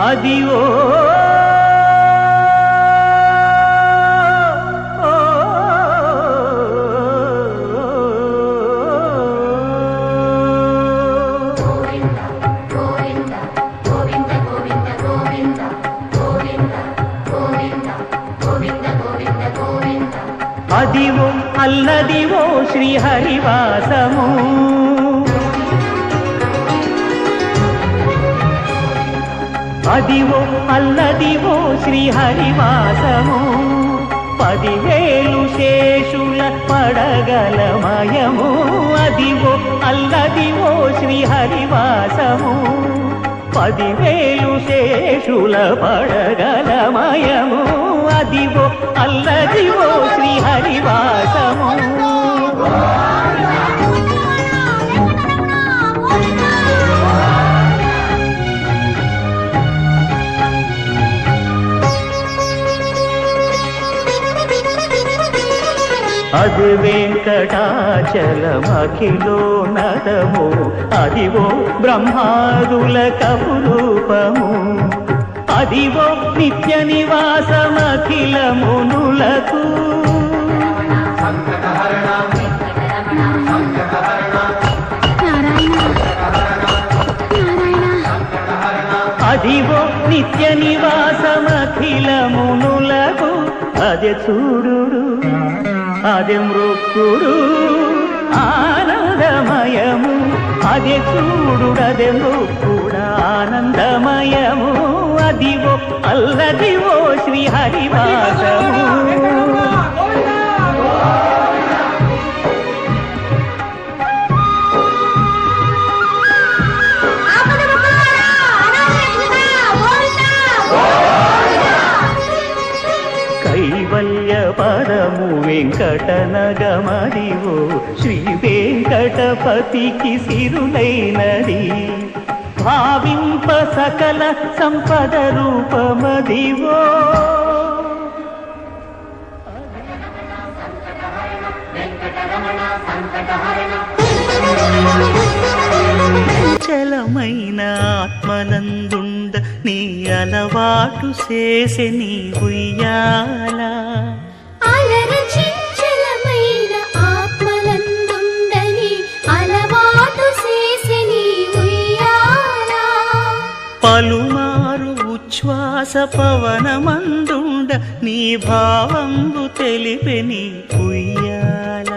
అదివో అదివో అల్లదివో శ్రీహరివాసము అదివో అల్లదివో శ్రీహరివాసము 10,000 శేషుల పడగలమయము అదివో అల్లదివో శ్రీహరివాసము 10,000 శేషుల పడగలమయము అదివో అల్లదివో శ్రీహరివాసము అది వెంకటాచలమఖిలో నదము అదివో బ్రహ్మాదుల కపురూపము అదివో నిత్య నివాసమఖిల మునులకు అదివో నిత్య నివాసమఖిల మునులకు అదే చూడుడు అదే మృక్కుడు ఆనందమయము అదే చూడుడదే మృక్కుడు ఆనందమయము అదివో అల్లదివో శ్రీహరివాసము కైవల్య పదము వెంకటనగమదివో శ్రీ వెంకటపతికి సిరులైనది భావింప సకల సంపద రూపమదివో చలమైన ఆత్మనందుండ నీ అలవాటు చేసే నీ ఉయ్యాల చలమైన ఆత్మనందుండని అలవాటు చేసే నీ ఉయ్యాల పలుమారు ఉచ్ఛ్వాస పవనమందుండ నీ భావంబు తెలిపే నీ ఉయ్యాల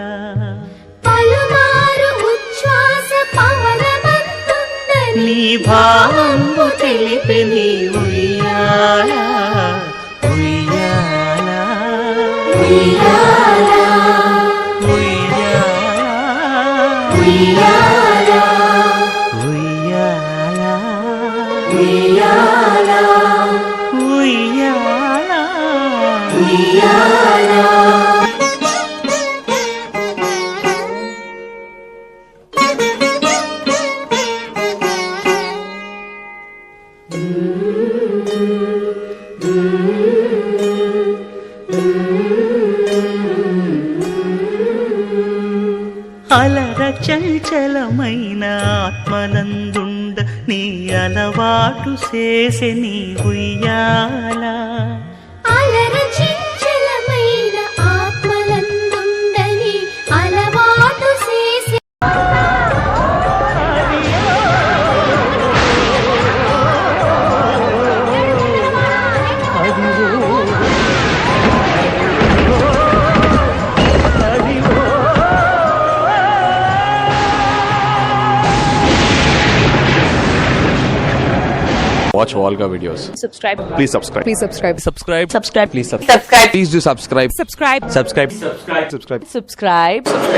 పలుమారు ఉచ్ఛ్వాస పవనమందుండ నీ భావంబు తెలిపే నీ ఉయ్యాల ఉయ్యాల ఉయ్యాల ఉయ్యాల ఉయ్యాల ఉయ్యాల ఉయ్యాల ఉయ్యాల ఉయ్యాల అలర చంచలమైన ఆత్మనందుండ నీ అలవాటు చేసే నీ ఉయ్యాల అలర చంచలమైన ఆత్మనందుండని అలవాటు చేసే Watch Volga videos. Subscribe. Please subscribe. Please subscribe. Subscribe. Subscribe. Please subscribe. Subscribe. Please do subscribe. Subscribe. Subscribe. Subscribe. Subscribe.